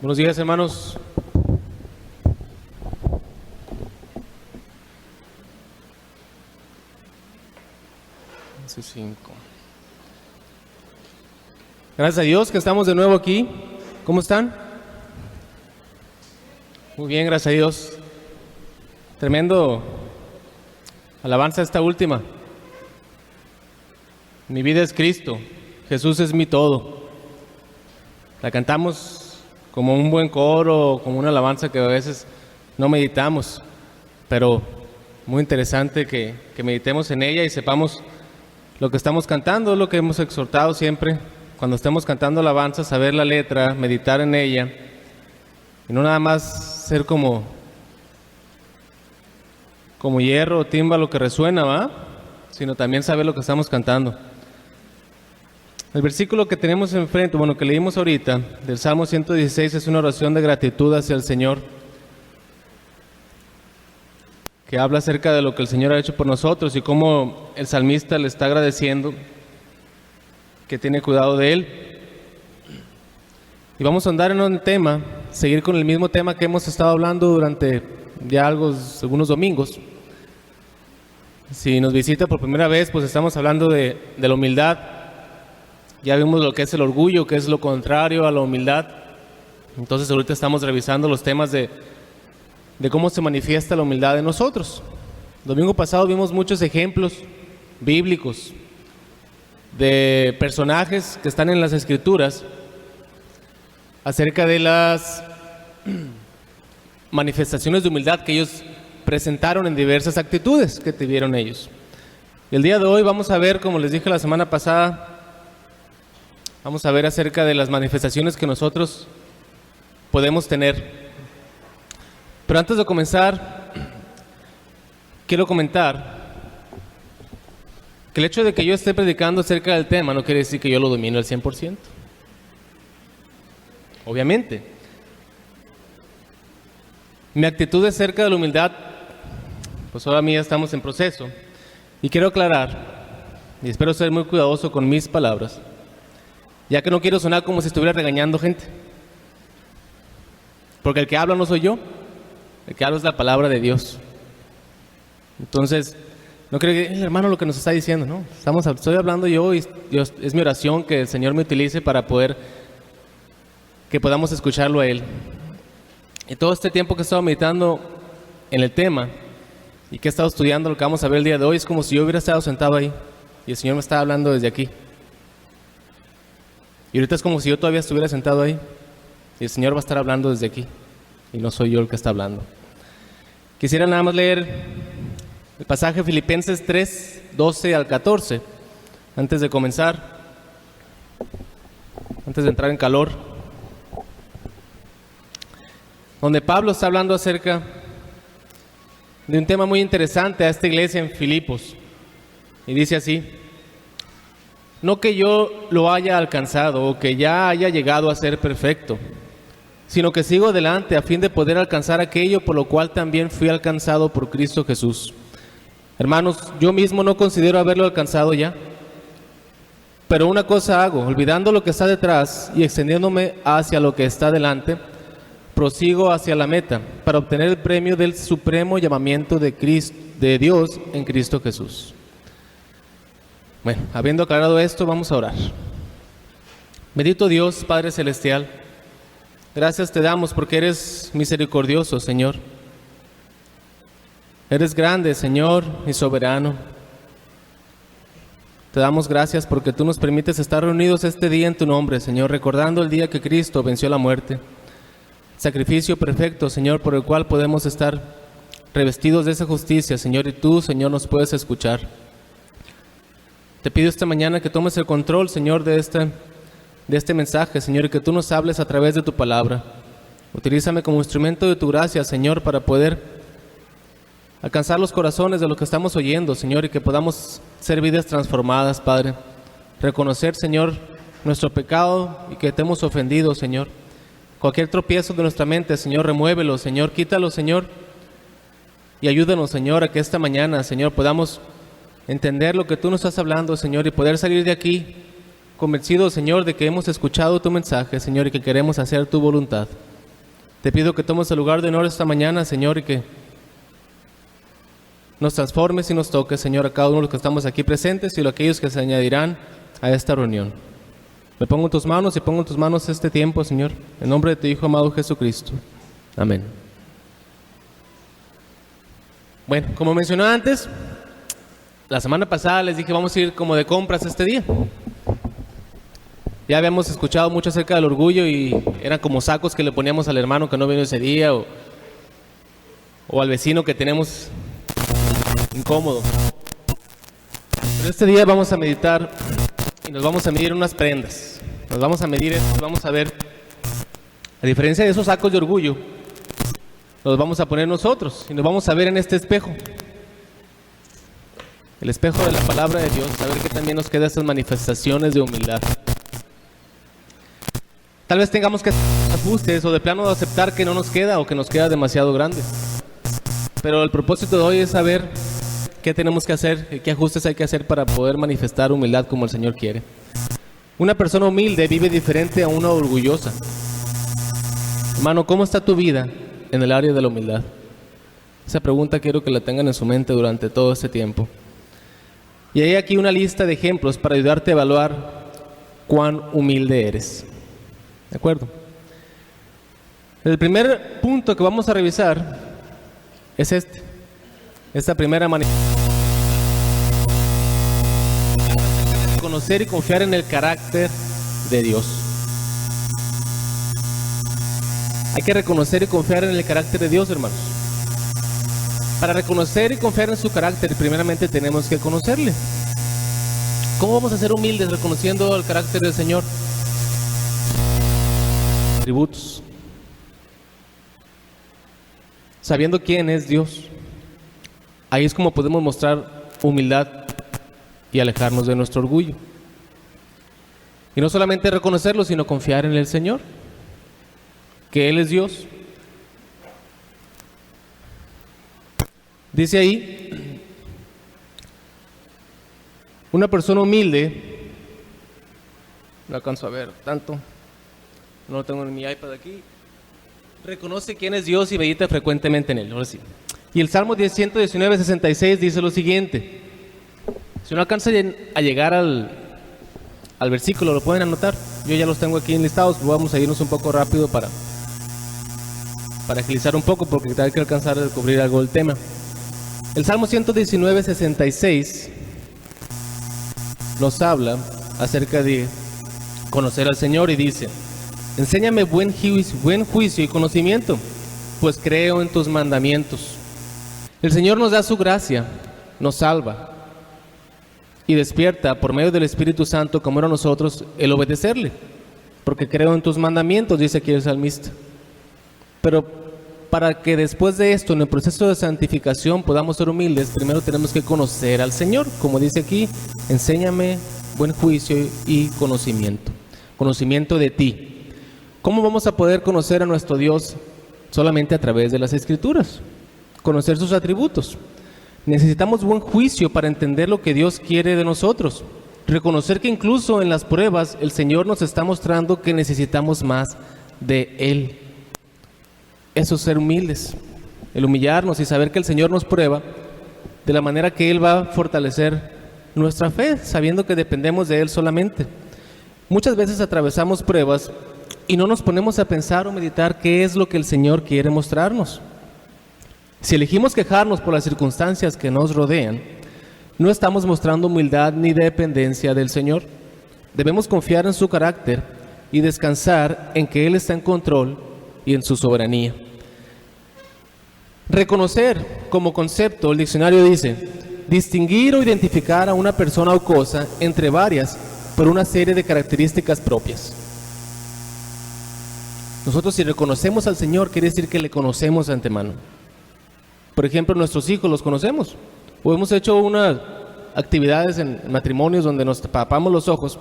Buenos días, hermanos. Gracias a Dios que estamos de nuevo aquí. ¿Cómo están? Muy bien, gracias a Dios. Tremendo alabanza esta última. Mi vida es Cristo, Jesús es mi todo. La cantamos como un buen coro, como una alabanza que a veces no meditamos, pero muy interesante que meditemos en ella y sepamos lo que estamos cantando, lo que hemos exhortado siempre. Cuando estemos cantando alabanza, saber la letra, meditar en ella, y no nada más ser como hierro o tímbalo que resuena, ¿va? Sino también saber lo que estamos cantando. El versículo que tenemos enfrente, que leímos ahorita, del Salmo 116, es una oración de gratitud hacia el Señor, que habla acerca de lo que el Señor ha hecho por nosotros y cómo el salmista le está agradeciendo que tiene cuidado de él. Y vamos a andar en un tema, seguir con el mismo tema que hemos estado hablando durante ya algunos domingos. Si nos visita por primera vez, pues estamos hablando de la humildad. Ya vimos lo que es el orgullo, que es lo contrario a la humildad. Entonces ahorita estamos revisando los temas de cómo se manifiesta la humildad en nosotros. Domingo pasado vimos muchos ejemplos bíblicos de personajes que están en las Escrituras acerca de las manifestaciones de humildad que ellos presentaron en diversas actitudes que tuvieron ellos. Y el día de hoy vamos a ver, como les dije la semana pasada, vamos a ver acerca de las manifestaciones que nosotros podemos tener. Pero antes de comenzar, quiero comentar que el hecho de que yo esté predicando acerca del tema no quiere decir que yo lo domino al 100%. Obviamente. Mi actitud acerca de la humildad, pues ahora mismo estamos en proceso. Y quiero aclarar, y espero ser muy cuidadoso con mis palabras, ya que no quiero sonar como si estuviera regañando gente. Porque el que habla no soy yo, el que habla es la palabra de Dios. Entonces, no creo que el hermano lo que nos está diciendo, ¿no? Estoy hablando yo y es mi oración que el Señor me utilice para que podamos escucharlo a Él. Y todo este tiempo que he estado meditando en el tema y que he estado estudiando lo que vamos a ver el día de hoy, es como si yo hubiera estado sentado ahí y el Señor me estaba hablando desde aquí. Y ahorita es como si yo todavía estuviera sentado ahí y el Señor va a estar hablando desde aquí y no soy yo el que está hablando. Quisiera nada más leer el pasaje Filipenses 3, 12 al 14, antes de comenzar, antes de entrar en calor, donde Pablo está hablando acerca de un tema muy interesante a esta iglesia en Filipos. Y dice así: no que yo lo haya alcanzado o que ya haya llegado a ser perfecto, sino que sigo adelante a fin de poder alcanzar aquello por lo cual también fui alcanzado por Cristo Jesús. Hermanos, yo mismo no considero haberlo alcanzado ya, pero una cosa hago, olvidando lo que está detrás y extendiéndome hacia lo que está delante, prosigo hacia la meta para obtener el premio del supremo llamamiento de Dios en Cristo Jesús. Bueno, habiendo aclarado esto, vamos a orar. Bendito Dios, Padre Celestial, gracias te damos porque eres misericordioso, Señor. Eres grande, Señor, y soberano. Te damos gracias porque tú nos permites estar reunidos este día en tu nombre, Señor, recordando el día que Cristo venció la muerte. Sacrificio perfecto, Señor, por el cual podemos estar revestidos de esa justicia, Señor, y tú, Señor, nos puedes escuchar. Te pido esta mañana que tomes el control, Señor, de este mensaje, Señor, y que tú nos hables a través de tu palabra. Utilízame como instrumento de tu gracia, Señor, para poder alcanzar los corazones de los que estamos oyendo, Señor, y que podamos ser vidas transformadas, Padre. Reconocer, Señor, nuestro pecado y que te hemos ofendido, Señor. Cualquier tropiezo de nuestra mente, Señor, remuévelo, Señor, quítalo, Señor. Y ayúdanos, Señor, a que esta mañana, Señor, podamos entender lo que tú nos estás hablando, Señor, y poder salir de aquí convencidos, Señor, de que hemos escuchado tu mensaje, Señor, y que queremos hacer tu voluntad. Te pido que tomes el lugar de honor esta mañana, Señor, y que nos transformes y nos toques, Señor, a cada uno de los que estamos aquí presentes y a aquellos que se añadirán a esta reunión. Me pongo en tus manos y pongo en tus manos este tiempo, Señor, en nombre de tu Hijo amado Jesucristo. Amén. Bueno, como mencioné antes, la semana pasada les dije vamos a ir como de compras este día. Ya habíamos escuchado mucho acerca del orgullo y eran como sacos que le poníamos al hermano que no vino ese día o al vecino que tenemos incómodo. Pero este día vamos a meditar y nos vamos a medir unas prendas. Nos vamos a medir esto, vamos a ver, a diferencia de esos sacos de orgullo, los vamos a poner nosotros y nos vamos a ver en este espejo. El espejo de la palabra de Dios, a ver qué también nos queda estas manifestaciones de humildad. Tal vez tengamos que hacer ajustes o de plano aceptar que no nos queda o que nos queda demasiado grande. Pero el propósito de hoy es saber qué tenemos que hacer, qué ajustes hay que hacer para poder manifestar humildad como el Señor quiere. Una persona humilde vive diferente a una orgullosa. Hermano, ¿cómo está tu vida en el área de la humildad? Esa pregunta quiero que la tengan en su mente durante todo este tiempo. Y hay aquí una lista de ejemplos para ayudarte a evaluar cuán humilde eres. ¿De acuerdo? El primer punto que vamos a revisar es esta primera manifestación. Conocer y confiar en el carácter de Dios. Hay que reconocer y confiar en el carácter de Dios, hermanos. Para reconocer y confiar en su carácter, primeramente tenemos que conocerle. ¿Cómo vamos a ser humildes reconociendo el carácter del Señor? Atributos. Sabiendo quién es Dios. Ahí es como podemos mostrar humildad y alejarnos de nuestro orgullo. Y no solamente reconocerlo, sino confiar en el Señor, que Él es Dios. Dice ahí, una persona humilde, no alcanzo a ver tanto, no lo tengo en mi iPad aquí, reconoce quién es Dios y medita frecuentemente en Él. Ahora sí. Y el Salmo 119:66 dice lo siguiente. Si no alcanza a llegar al versículo, lo pueden anotar. Yo ya los tengo aquí enlistados, vamos a irnos un poco rápido para agilizar un poco, porque hay que alcanzar a descubrir algo del tema. El Salmo 119:66 nos habla acerca de conocer al Señor y dice: enséñame buen juicio y conocimiento, pues creo en tus mandamientos. El Señor nos da su gracia, nos salva y despierta por medio del Espíritu Santo como era nosotros el obedecerle, porque creo en tus mandamientos, dice aquí el salmista. Pero para que después de esto, en el proceso de santificación, podamos ser humildes, primero tenemos que conocer al Señor, como dice aquí: enséñame buen juicio y conocimiento de ti. ¿Cómo vamos a poder conocer a nuestro Dios? Solamente a través de las Escrituras, conocer sus atributos. Necesitamos buen juicio para entender lo que Dios quiere de nosotros, reconocer que incluso en las pruebas el Señor nos está mostrando que necesitamos más de Él. Eso es ser humildes, el humillarnos y saber que el Señor nos prueba de la manera que Él va a fortalecer nuestra fe, sabiendo que dependemos de Él solamente. Muchas veces atravesamos pruebas y no nos ponemos a pensar o meditar qué es lo que el Señor quiere mostrarnos. Si elegimos quejarnos por las circunstancias que nos rodean, no estamos mostrando humildad ni dependencia del Señor. Debemos confiar en su carácter y descansar en que Él está en control y en su soberanía. Reconocer como concepto, el diccionario dice: distinguir o identificar a una persona o cosa entre varias por una serie de características propias. Nosotros, si reconocemos al Señor, quiere decir que le conocemos de antemano. Por ejemplo, nuestros hijos los conocemos, o hemos hecho unas actividades en matrimonios donde nos tapamos los ojos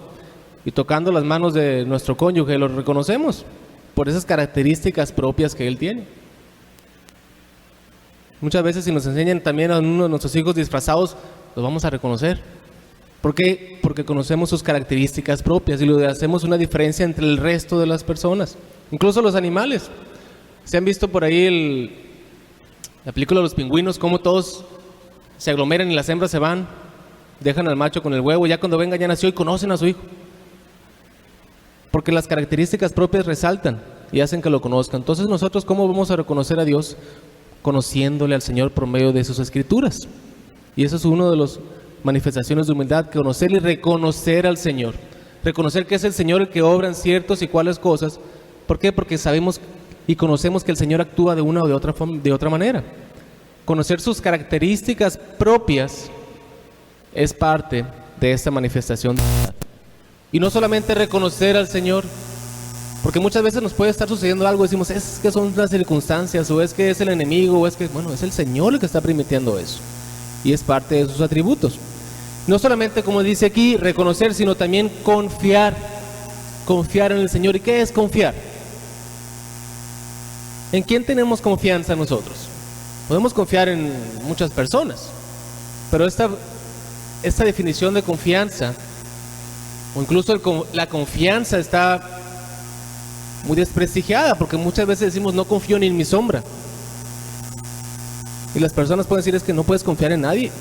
y tocando las manos de nuestro cónyuge los reconocemos por esas características propias que él tiene. Muchas veces, si nos enseñan también a uno de nuestros hijos disfrazados, los vamos a reconocer. ¿Por qué? Porque conocemos sus características propias y lo hacemos una diferencia entre el resto de las personas, incluso los animales. ¿Se han visto por ahí la película de los pingüinos? Cómo todos se aglomeran y las hembras se van, dejan al macho con el huevo, ya cuando venga ya nació y conocen a su hijo. Porque las características propias resaltan y hacen que lo conozcan. Entonces nosotros, ¿cómo vamos a reconocer a Dios? Conociéndole al Señor por medio de sus escrituras. Y eso es una de las manifestaciones de humildad, conocer y reconocer al Señor. Reconocer que es el Señor el que obra en ciertas y cuáles cosas. ¿Por qué? Porque sabemos y conocemos que el Señor actúa de una o de otra manera. Conocer sus características propias es parte de esta manifestación de humildad. Y no solamente reconocer al Señor, porque muchas veces nos puede estar sucediendo algo, decimos, es que son las circunstancias, o es que es el enemigo, o es que, bueno, es el Señor el que está permitiendo eso. Y es parte de sus atributos. No solamente, como dice aquí, reconocer, sino también confiar. Confiar en el Señor. ¿Y qué es confiar? ¿En quién tenemos confianza nosotros? Podemos confiar en muchas personas, pero esta definición de confianza, o incluso la confianza, está muy desprestigiada, porque muchas veces decimos, no confío ni en mi sombra. Y las personas pueden decir, es que no puedes confiar en nadie.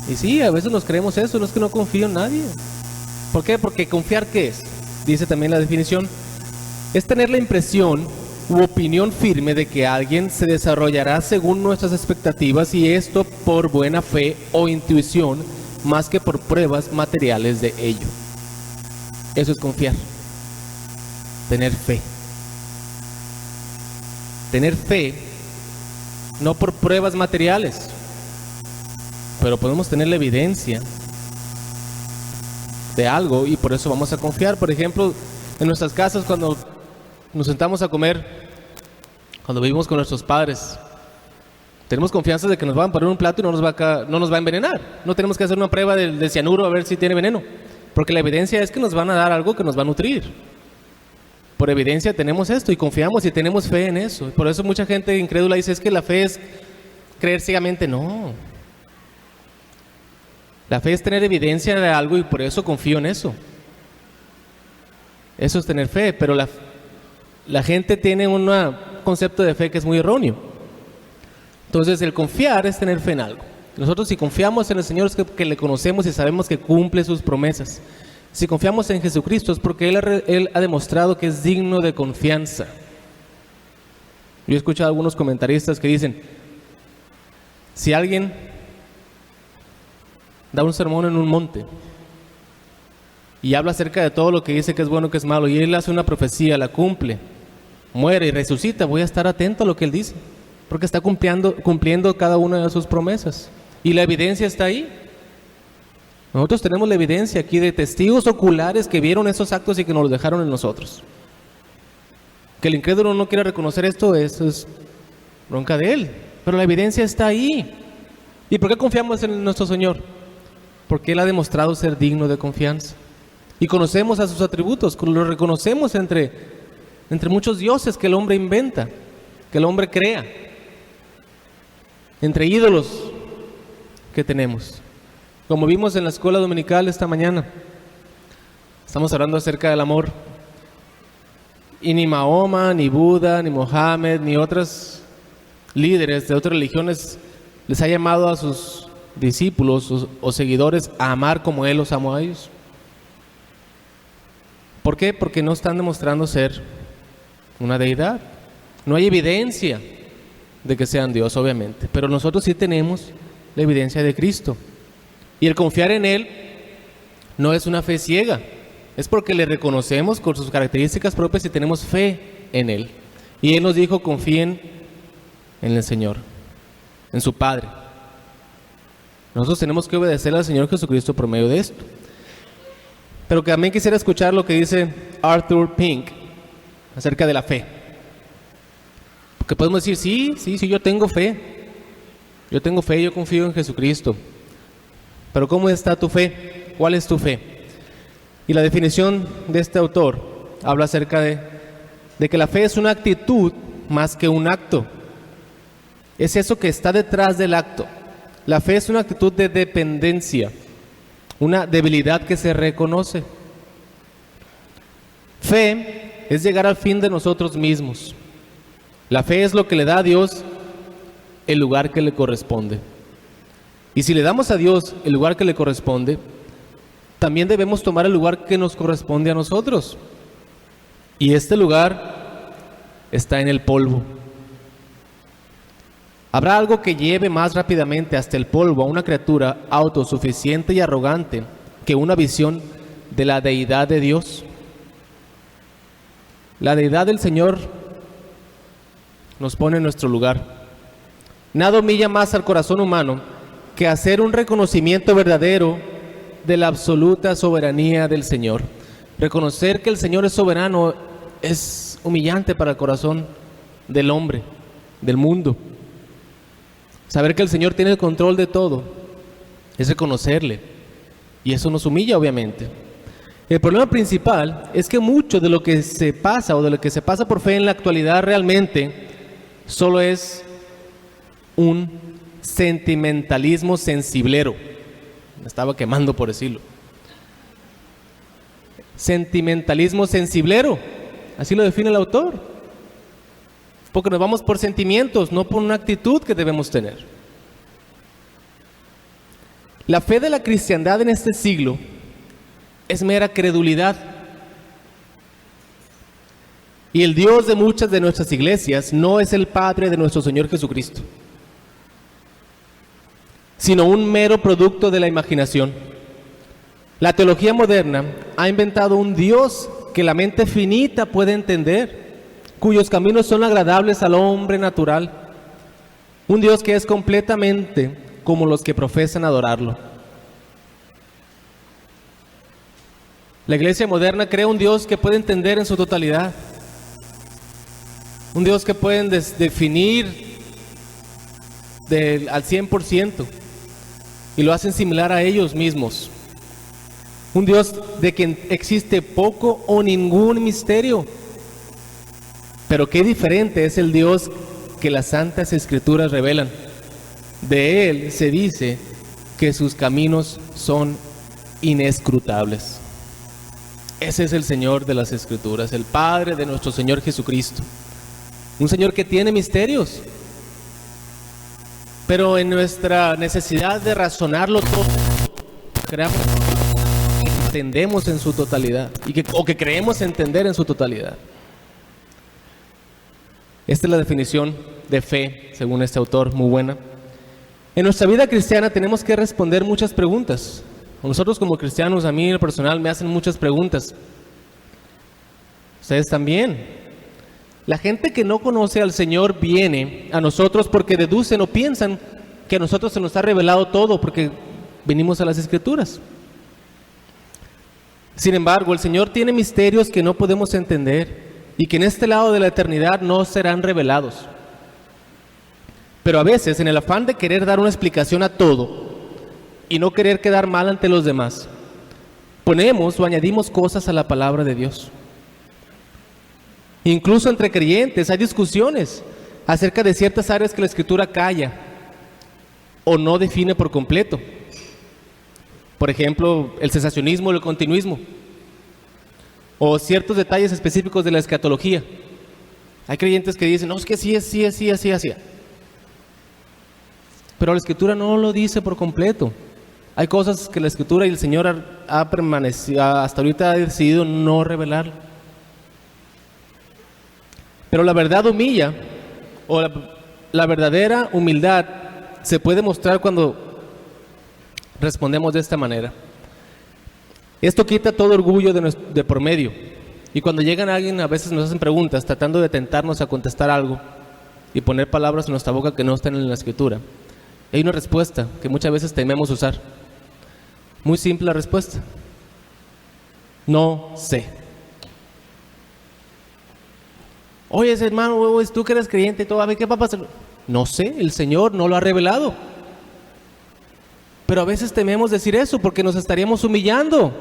Y sí, a veces nos creemos eso, no es que no confío en nadie. ¿Por qué? Porque confiar, ¿qué es? Dice también la definición, es tener la impresión u opinión firme de que alguien se desarrollará según nuestras expectativas, y esto por buena fe o intuición, más que por pruebas materiales de ello. Eso es confiar. Tener fe. Tener fe, no por pruebas materiales, pero podemos tener la evidencia de algo y por eso vamos a confiar. Por ejemplo, en nuestras casas, cuando nos sentamos a comer, cuando vivimos con nuestros padres, tenemos confianza de que nos van a poner un plato y no nos va a envenenar. No tenemos que hacer una prueba de cianuro a ver si tiene veneno, porque la evidencia es que nos van a dar algo que nos va a nutrir. Por evidencia tenemos esto y confiamos y tenemos fe en eso. Por eso mucha gente incrédula dice, es que la fe es creer ciegamente. No. La fe es tener evidencia de algo y por eso confío en eso. Eso es tener fe, pero la gente tiene un concepto de fe que es muy erróneo. Entonces el confiar es tener fe en algo. Nosotros, si confiamos en el Señor, es que le conocemos y sabemos que cumple sus promesas. Si confiamos en Jesucristo es porque Él ha demostrado que es digno de confianza. Yo he escuchado a algunos comentaristas que dicen, si alguien da un sermón en un monte y habla acerca de todo lo que dice que es bueno, que es malo, y Él hace una profecía, la cumple, muere y resucita, voy a estar atento a lo que Él dice, porque está cumpliendo cada una de sus promesas. Y la evidencia está ahí. Nosotros tenemos la evidencia aquí de testigos oculares que vieron esos actos y que nos los dejaron en nosotros. Que el incrédulo no quiera reconocer esto, eso es bronca de él. Pero la evidencia está ahí. ¿Y por qué confiamos en nuestro Señor? Porque Él ha demostrado ser digno de confianza. Y conocemos a sus atributos, los reconocemos entre muchos dioses que el hombre inventa, que el hombre crea, entre ídolos que tenemos. Como vimos en la escuela dominical esta mañana, estamos hablando acerca del amor. Y ni Mahoma, ni Buda, ni Mohammed, ni otros líderes de otras religiones les ha llamado a sus discípulos o seguidores a amar como Él los amó a ellos. ¿Por qué? Porque no están demostrando ser una deidad. No hay evidencia de que sean Dios, obviamente, pero nosotros sí tenemos la evidencia de Cristo. Y el confiar en Él no es una fe ciega, es porque le reconocemos con sus características propias y tenemos fe en Él. Y Él nos dijo, confíen en el Señor, en su Padre. Nosotros tenemos que obedecer al Señor Jesucristo por medio de esto. Pero que también quisiera escuchar lo que dice Arthur Pink acerca de la fe. Porque podemos decir, sí, yo tengo fe. Yo tengo fe, yo confío en Jesucristo. Pero ¿cómo está tu fe? ¿Cuál es tu fe? Y la definición de este autor habla acerca de que la fe es una actitud más que un acto. Es eso que está detrás del acto. La fe es una actitud de dependencia, una debilidad que se reconoce. Fe es llegar al fin de nosotros mismos. La fe es lo que le da a Dios el lugar que le corresponde. Y si le damos a Dios el lugar que le corresponde, también debemos tomar el lugar que nos corresponde a nosotros. Y este lugar está en el polvo. ¿Habrá algo que lleve más rápidamente hasta el polvo a una criatura autosuficiente y arrogante que una visión de la deidad de Dios? La deidad del Señor nos pone en nuestro lugar. Nada humilla más al corazón humano que hacer un reconocimiento verdadero de la absoluta soberanía del Señor. Reconocer que el Señor es soberano es humillante para el corazón del hombre, del mundo. Saber que el Señor tiene el control de todo es reconocerle, y eso nos humilla, obviamente. El problema principal es que mucho de lo que se pasa o de lo que se pasa por fe en la actualidad realmente solo es un sentimentalismo sensiblero. Me estaba quemando por decirlo. Sentimentalismo sensiblero, así lo define el autor. Porque nos vamos por sentimientos, no por una actitud que debemos tener. La fe de la cristiandad en este siglo es mera credulidad. Y el Dios de muchas de nuestras iglesias no es el Padre de nuestro Señor Jesucristo, sino un mero producto de la imaginación. La teología moderna ha inventado un Dios que la mente finita puede entender, cuyos caminos son agradables al hombre natural. Un Dios que es completamente como los que profesan adorarlo. La iglesia moderna crea un Dios que puede entender en su totalidad. Un Dios que pueden definir al 100%. Y lo hacen similar a ellos mismos. Un Dios de quien existe poco o ningún misterio. Pero qué diferente es el Dios que las Santas Escrituras revelan. De Él se dice que sus caminos son inescrutables. Ese es el Señor de las Escrituras, el Padre de nuestro Señor Jesucristo. Un Señor que tiene misterios. Pero en nuestra necesidad de razonarlo todo, creamos que entendemos en su totalidad o que creemos entender en su totalidad. Esta es la definición de fe, según este autor, muy buena. En nuestra vida cristiana tenemos que responder muchas preguntas. Nosotros como cristianos, a mí en lo personal, me hacen muchas preguntas. Ustedes también. La gente que no conoce al Señor viene a nosotros porque deducen o piensan que a nosotros se nos ha revelado todo porque venimos a las Escrituras. Sin embargo, el Señor tiene misterios que no podemos entender y que en este lado de la eternidad no serán revelados. Pero a veces, en el afán de querer dar una explicación a todo y no querer quedar mal ante los demás, ponemos o añadimos cosas a la palabra de Dios. Incluso entre creyentes hay discusiones acerca de ciertas áreas que la Escritura calla o no define por completo. Por ejemplo, el cesacionismo o el continuismo, o ciertos detalles específicos de la escatología. Hay creyentes que dicen, no, es que sí, así. Pero la Escritura no lo dice por completo. Hay cosas que la Escritura y el Señor ha permanecido, hasta ahorita ha decidido no revelar. Pero la verdad humilla, o la verdadera humildad se puede mostrar cuando respondemos de esta manera. Esto quita todo orgullo de por medio. Y cuando llegan a alguien, a veces nos hacen preguntas tratando de tentarnos a contestar algo y poner palabras en nuestra boca que no están en la Escritura. Hay una respuesta que muchas veces tememos usar. Muy simple la respuesta. No sé. Oye, ese hermano, tú que eres creyente y todo, a ver, ¿qué va a pasar? No sé, el Señor no lo ha revelado. Pero a veces tememos decir eso porque nos estaríamos humillando.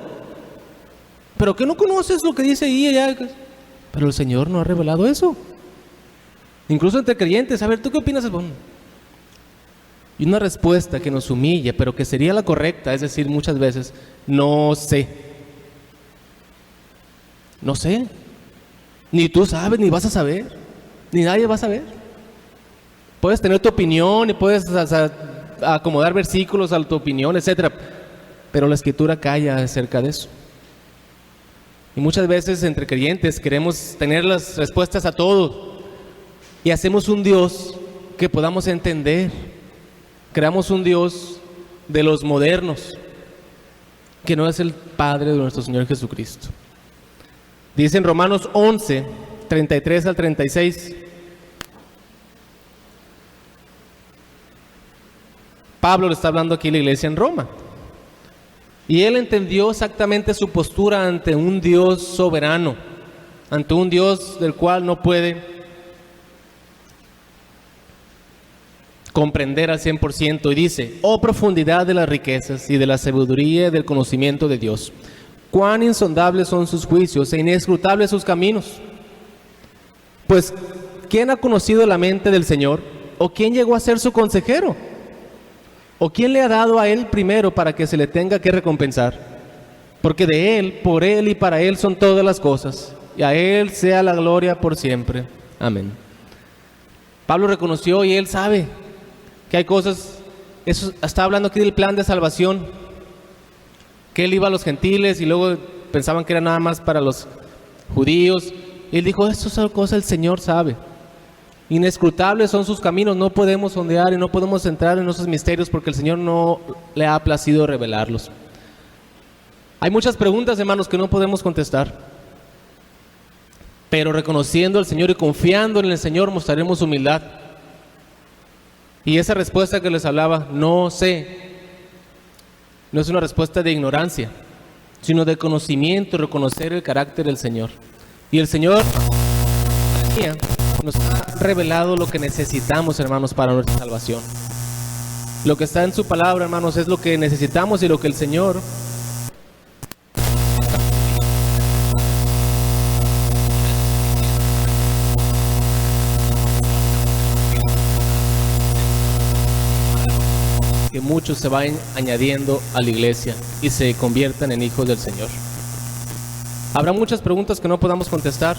¿Pero qué no conoces lo que dice ahí y allá? Pero el Señor no ha revelado eso. Incluso entre creyentes, a ver, ¿tú qué opinas? Bueno, y una respuesta que nos humilla, pero que sería la correcta, es decir, muchas veces, no sé. No sé. Ni tú sabes, ni vas a saber. ni nadie va a saber. Puedes tener tu opinión y puedes acomodar versículos a tu opinión, etcétera, pero la Escritura calla acerca de eso. Y muchas veces entre creyentes queremos tener las respuestas a todo y hacemos un Dios que podamos entender. Creamos un Dios de los modernos, que no es el Padre de nuestro Señor Jesucristo. Dice en Romanos 11, 33 al 36. Pablo le está hablando aquí a la iglesia en Roma. Y él entendió exactamente su postura ante un Dios soberano, ante un Dios del cual no puede comprender al 100%. Y dice: oh profundidad de las riquezas y de la sabiduría y del conocimiento de Dios. Cuán insondables son sus juicios e inescrutables sus caminos. Pues, ¿quién ha conocido la mente del Señor? ¿O quién llegó a ser su consejero? ¿O quién le ha dado a él primero para que se le tenga que recompensar? Porque de él, por él y para él son todas las cosas, y a él sea la gloria por siempre. Amén. Pablo reconoció y él sabe que hay cosas, eso está hablando aquí del plan de salvación, que él iba a los gentiles y luego pensaban que era nada más para los judíos. Y él dijo: esto es cosa el Señor sabe. Inescrutables son sus caminos, no podemos sondear y no podemos entrar en esos misterios porque el Señor no le ha placido revelarlos. Hay muchas preguntas, hermanos, que no podemos contestar, pero reconociendo al Señor y confiando en el Señor mostraremos humildad. Y esa respuesta que les hablaba, no sé, no es una respuesta de ignorancia, sino de conocimiento, reconocer el carácter del Señor. Y el Señor nos ha revelado lo que necesitamos, hermanos, para nuestra salvación. Lo que está en su palabra, hermanos, es lo que necesitamos y lo que el Señor que muchos se vayan añadiendo a la iglesia y se conviertan en hijos del Señor. Habrá muchas preguntas que no podamos contestar,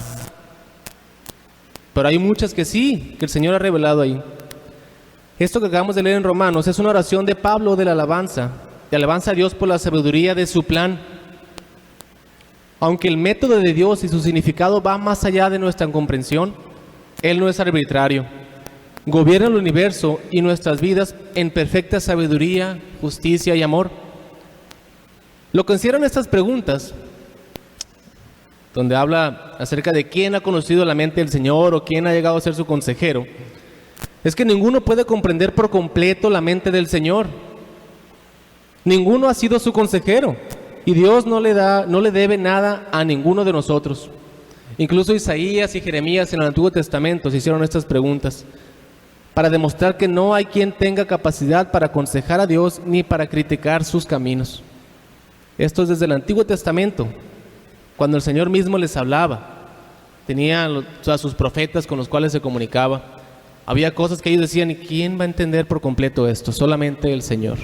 pero hay muchas que sí, que el Señor ha revelado ahí. Esto que acabamos de leer en Romanos es una oración de Pablo de alabanza a Dios por la sabiduría de su plan. Aunque el método de Dios y su significado va más allá de nuestra comprensión, Él no es arbitrario. Gobierna el universo y nuestras vidas en perfecta sabiduría, justicia y amor. Lo que encierran estas preguntas, donde habla acerca de quién ha conocido la mente del Señor o quién ha llegado a ser su consejero, es que ninguno puede comprender por completo la mente del Señor. Ninguno ha sido su consejero y Dios no le debe nada a ninguno de nosotros. Incluso Isaías y Jeremías en el Antiguo Testamento se hicieron estas preguntas para demostrar que no hay quien tenga capacidad para aconsejar a Dios ni para criticar sus caminos. Esto es desde el Antiguo Testamento, cuando el Señor mismo les hablaba. Tenía a sus profetas con los cuales se comunicaba. Había cosas que ellos decían: ¿y quién va a entender por completo esto? Solamente el Señor.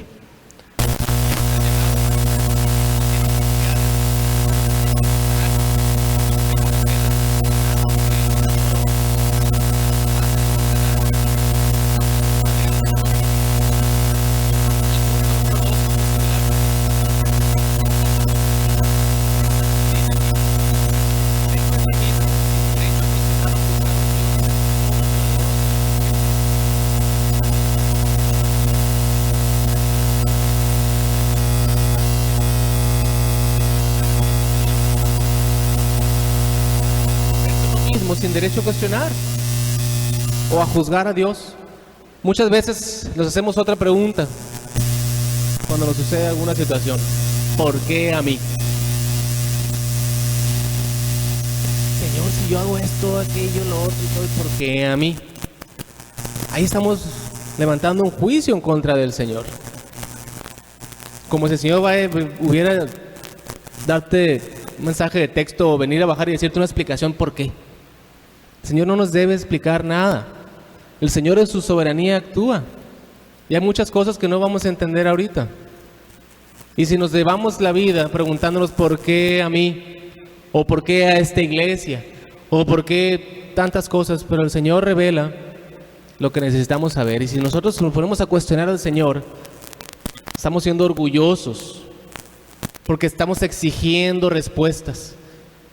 Sin derecho a cuestionar o a juzgar a Dios. Muchas veces nos hacemos otra pregunta cuando nos sucede alguna situación: ¿por qué a mí? Señor, si yo hago esto, aquello, lo otro y todo, ¿por qué a mí? Ahí estamos levantando un juicio en contra del Señor, como si el Señor hubiera darte un mensaje de texto o venir a bajar y decirte una explicación por qué. El Señor no nos debe explicar nada. El Señor en su soberanía actúa. Y hay muchas cosas que no vamos a entender ahorita. Y si nos llevamos la vida preguntándonos por qué a mí, o por qué a esta iglesia, o por qué tantas cosas, pero el Señor revela lo que necesitamos saber. Y si nosotros nos ponemos a cuestionar al Señor, estamos siendo orgullosos, porque estamos exigiendo respuestas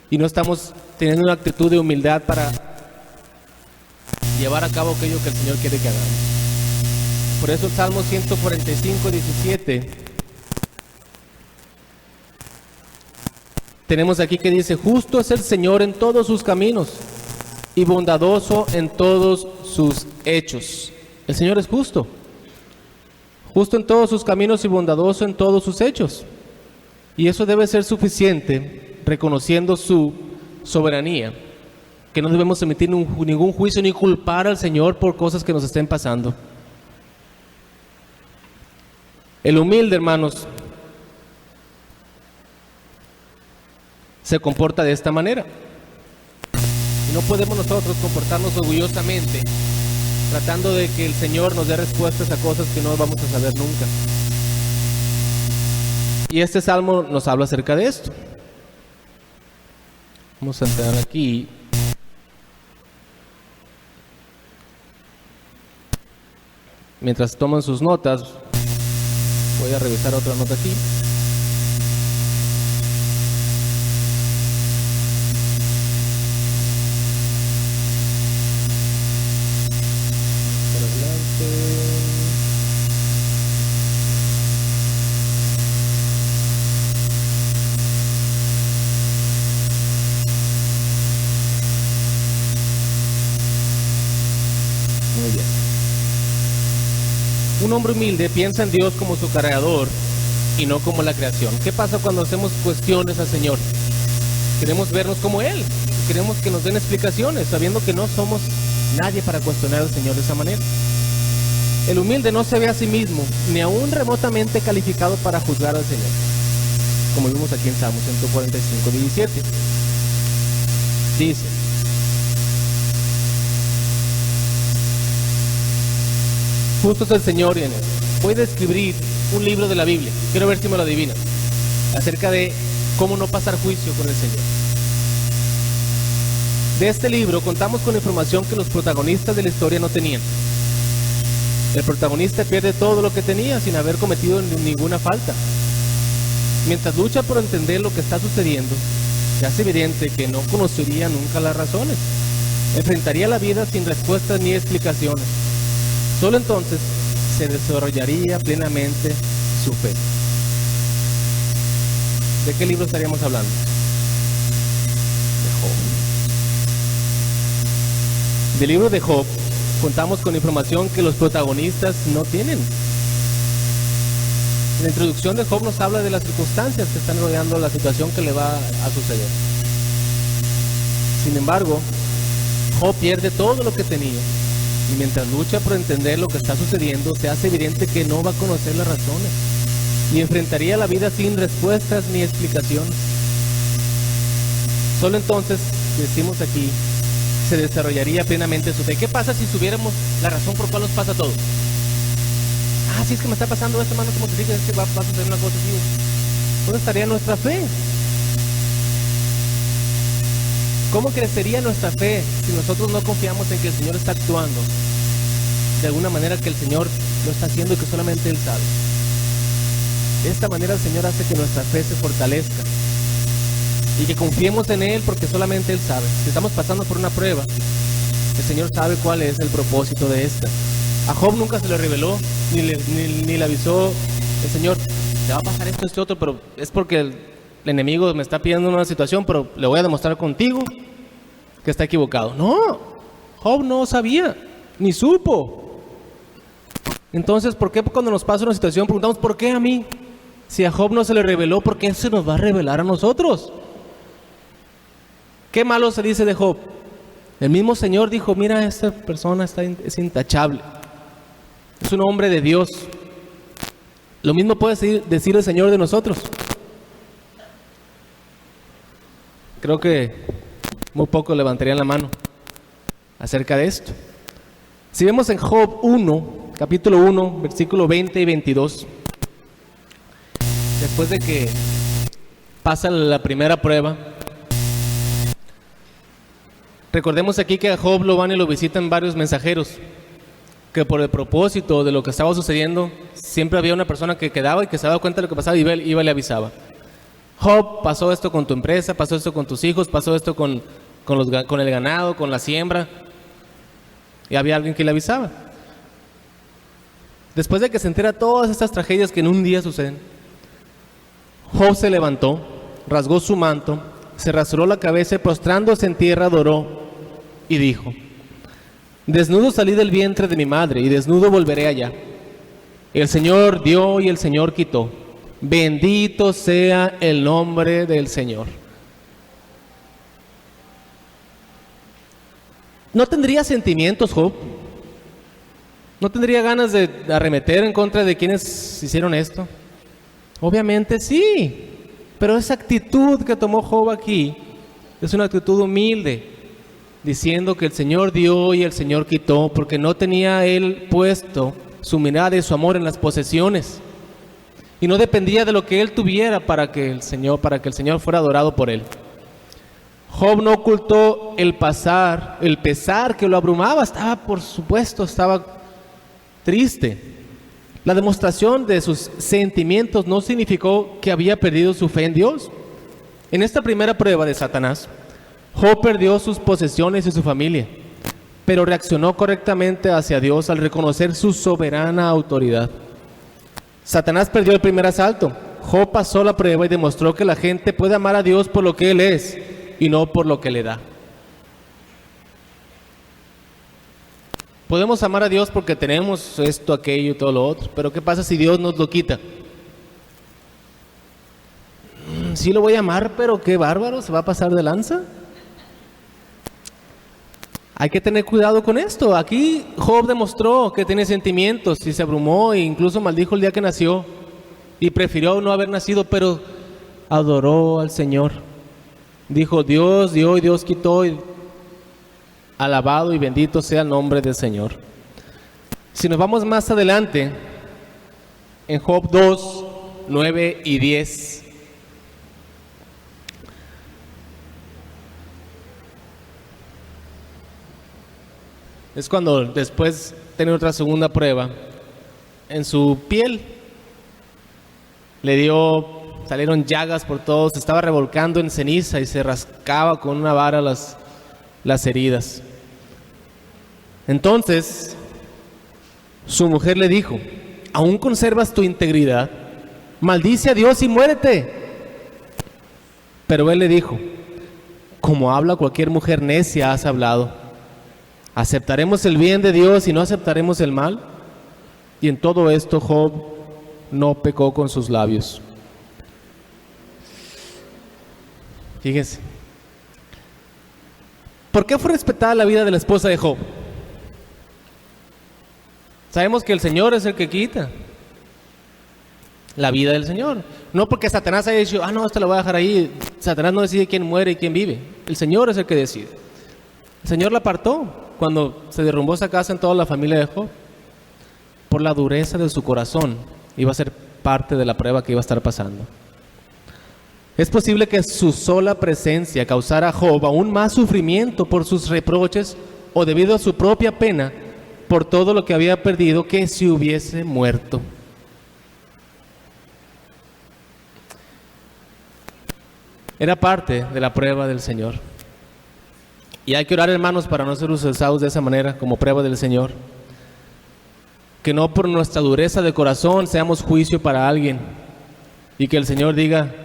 y no estamos teniendo una actitud de humildad para llevar a cabo aquello que el Señor quiere que hagamos. Por eso el Salmo 145, 17, tenemos aquí que dice: justo es el Señor en todos sus caminos y bondadoso en todos sus hechos. El Señor es justo en todos sus caminos y bondadoso en todos sus hechos. Y eso debe ser suficiente, reconociendo su soberanía, que no debemos emitir ningún juicio ni culpar al Señor por cosas que nos estén pasando. El humilde, hermanos, se comporta de esta manera. Y no podemos nosotros comportarnos orgullosamente tratando de que el Señor nos dé respuestas a cosas que no vamos a saber nunca. Y este salmo nos habla acerca de esto. Vamos a entrar aquí. Mientras toman sus notas, voy a revisar otra nota aquí. Muy bien. Un hombre humilde piensa en Dios como su creador y no como la creación. ¿Qué pasa cuando hacemos cuestiones al Señor? Queremos vernos como Él, queremos que nos den explicaciones, sabiendo que no somos nadie para cuestionar al Señor de esa manera. El humilde no se ve a sí mismo, ni aún remotamente calificado para juzgar al Señor, como vimos aquí en Salmo 145, 17. Dice: justo es el Señor y en él. Voy a describir un libro de la Biblia, quiero ver si me lo adivinan, acerca de cómo no pasar juicio con el Señor. De este libro contamos con información que los protagonistas de la historia no tenían. El protagonista pierde todo lo que tenía sin haber cometido ninguna falta. Mientras lucha por entender lo que está sucediendo, se hace evidente que no conocería nunca las razones. Enfrentaría la vida sin respuestas ni explicaciones. Solo entonces se desarrollaría plenamente su fe. ¿De qué libro estaríamos hablando? De Job. Del libro de Job contamos con información que los protagonistas no tienen. La introducción de Job nos habla de las circunstancias que están rodeando la situación que le va a suceder. Sin embargo, Job pierde todo lo que tenía. Y mientras lucha por entender lo que está sucediendo, se hace evidente que no va a conocer las razones y enfrentaría la vida sin respuestas ni explicaciones. Solo entonces, decimos aquí, se desarrollaría plenamente su fe. ¿Qué pasa si supiéramos la razón por cual nos pasa todo? Si es que me está pasando esto, hermano, como te digo, es que va a suceder una cosa así. ¿Dónde estaría nuestra fe? ¿Cómo crecería nuestra fe si nosotros no confiamos en que el Señor está actuando de alguna manera, que el Señor lo está haciendo y que solamente Él sabe? De esta manera el Señor hace que nuestra fe se fortalezca y que confiemos en Él, porque solamente Él sabe. Si estamos pasando por una prueba, el Señor sabe cuál es el propósito de esta. A Job nunca se le reveló ni le avisó el Señor: te va a pasar esto, este otro, pero es porque el enemigo me está pidiendo una situación, pero le voy a demostrar contigo que está equivocado. No, Job no sabía, ni supo. Entonces, ¿por qué cuando nos pasa una situación preguntamos por qué a mí? Si a Job no se le reveló, ¿por qué se nos va a revelar a nosotros? ¿Qué malo se dice de Job? El mismo Señor dijo: mira, esta persona es intachable, es un hombre de Dios. Lo mismo puede decir el Señor de nosotros. Creo que muy poco levantarían la mano acerca de esto. Si vemos en Job 1, capítulo 1, versículo 20 y 22, después de que pasa la primera prueba, Recordemos aquí que a Job lo van y lo visitan varios mensajeros, que por el propósito de lo que estaba sucediendo, siempre había una persona que quedaba y que se daba cuenta de lo que pasaba y iba y le avisaba. Job, pasó esto con tu empresa, pasó esto con tus hijos, pasó esto con el ganado, con la siembra. Y había alguien que le avisaba. Después de que se entera todas estas tragedias que en un día suceden, Job se levantó, rasgó su manto, se rasuró la cabeza y postrándose en tierra adoró y dijo: desnudo salí del vientre de mi madre y desnudo volveré allá. El Señor dio y el Señor quitó. Bendito sea el nombre del Señor. ¿No tendría sentimientos Job? ¿No tendría ganas de arremeter en contra de quienes hicieron esto? Obviamente sí, pero esa actitud que tomó Job aquí es una actitud humilde, diciendo que el Señor dio y el Señor quitó, porque no tenía él puesto su mirada y su amor en las posesiones, y no dependía de lo que él tuviera para que el Señor fuera adorado por él. Job no ocultó el pesar que lo abrumaba, estaba triste. La demostración de sus sentimientos no significó que había perdido su fe en Dios. En esta primera prueba de Satanás, Job perdió sus posesiones y su familia, pero reaccionó correctamente hacia Dios al reconocer su soberana autoridad. Satanás perdió el primer asalto. Job pasó la prueba y demostró que la gente puede amar a Dios por lo que Él es y no por lo que le da. Podemos amar a Dios porque tenemos esto, aquello y todo lo otro, pero ¿qué pasa si Dios nos lo quita? Sí lo voy a amar, pero qué bárbaro, ¿se va a pasar de lanza? Hay que tener cuidado con esto. Aquí Job demostró que tiene sentimientos y se abrumó e incluso maldijo el día que nació y prefirió no haber nacido, pero adoró al Señor. Dijo: Dios dio y Dios quitó, y alabado y bendito sea el nombre del Señor. Si nos vamos más adelante, en Job 2, 9 y 10. Es cuando después tiene otra segunda prueba. En su piel salieron llagas por todos, se estaba revolcando en ceniza y se rascaba con una vara las heridas. Entonces su mujer le dijo: ¿aún conservas tu integridad? Maldice a Dios y muérete. Pero él le dijo: como habla cualquier mujer necia has hablado. ¿Aceptaremos el bien de Dios y no aceptaremos el mal? Y en todo esto Job no pecó con sus labios. Fíjense, ¿por qué fue respetada la vida de la esposa de Job? Sabemos que el Señor es el que quita la vida del Señor. No porque Satanás haya dicho: no, esto lo voy a dejar ahí. Satanás no decide quién muere y quién vive. El Señor es el que decide. El Señor la apartó cuando se derrumbó esa casa en toda la familia de Job. Por la dureza de su corazón, iba a ser parte de la prueba que iba a estar pasando. Es posible que su sola presencia causara a Job aún más sufrimiento por sus reproches o debido a su propia pena por todo lo que había perdido, que si hubiese muerto. Era parte de la prueba del Señor. Y hay que orar, hermanos, para no ser usados de esa manera como prueba del Señor. Que no por nuestra dureza de corazón seamos juicio para alguien y que el Señor diga: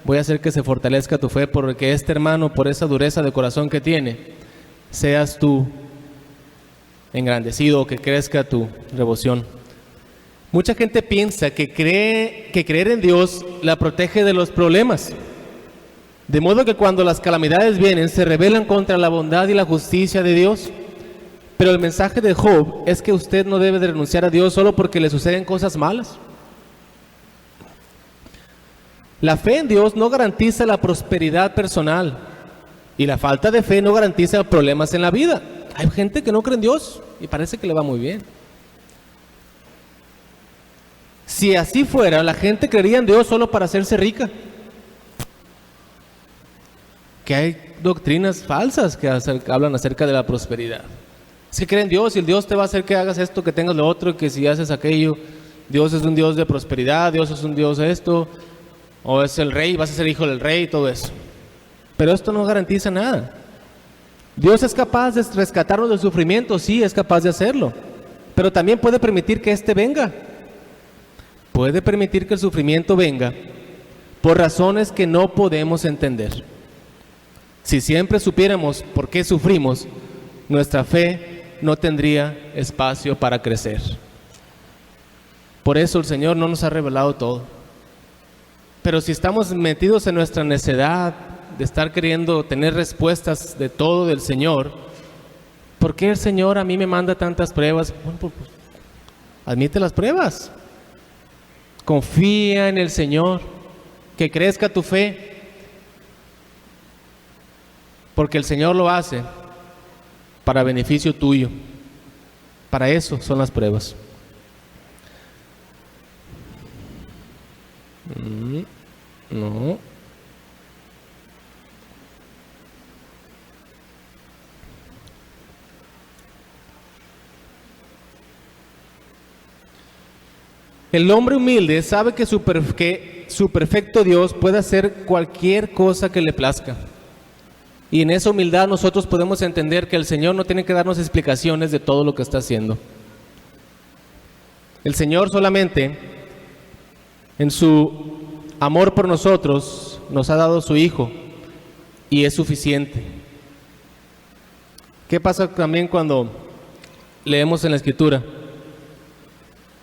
voy a hacer que se fortalezca tu fe, porque este hermano, por esa dureza de corazón que tiene, seas tú engrandecido, que crezca tu devoción. Mucha gente piensa que creer en Dios la protege de los problemas, de modo que cuando las calamidades vienen se rebelan contra la bondad y la justicia de Dios. Pero el mensaje de Job es que usted no debe de renunciar a Dios solo porque le suceden cosas malas. La fe en Dios no garantiza la prosperidad personal, y la falta de fe no garantiza problemas en la vida. Hay gente que no cree en Dios y parece que le va muy bien. Si así fuera, la gente creería en Dios solo para hacerse rica. que hay doctrinas falsas que hablan acerca de la prosperidad. Se cree en Dios y el Dios te va a hacer que hagas esto, que tengas lo otro, que si haces aquello, Dios es un Dios de prosperidad, Dios es un Dios de esto, o es el rey, vas a ser hijo del rey, todo eso. Pero esto no garantiza nada. Dios es capaz de rescatarnos del sufrimiento, sí, es capaz de hacerlo, pero también puede permitir que éste venga. Puede permitir que el sufrimiento venga por razones que no podemos entender. Si siempre supiéramos por qué sufrimos, nuestra fe no tendría espacio para crecer. Por eso el Señor no nos ha revelado todo. Pero si estamos metidos en nuestra necedad de estar queriendo tener respuestas de todo del Señor, ¿por qué el Señor a mí me manda tantas pruebas? Bueno, pues, admite las pruebas. Confía en el Señor, que crezca tu fe, porque el Señor lo hace para beneficio tuyo. Para eso son las pruebas. No. El hombre humilde sabe que su perfecto Dios puede hacer cualquier cosa que le plazca. Y en esa humildad nosotros podemos entender que el Señor no tiene que darnos explicaciones de todo lo que está haciendo. El Señor solamente, en su amor por nosotros, nos ha dado su Hijo y es suficiente. ¿Qué pasa también cuando leemos en la Escritura?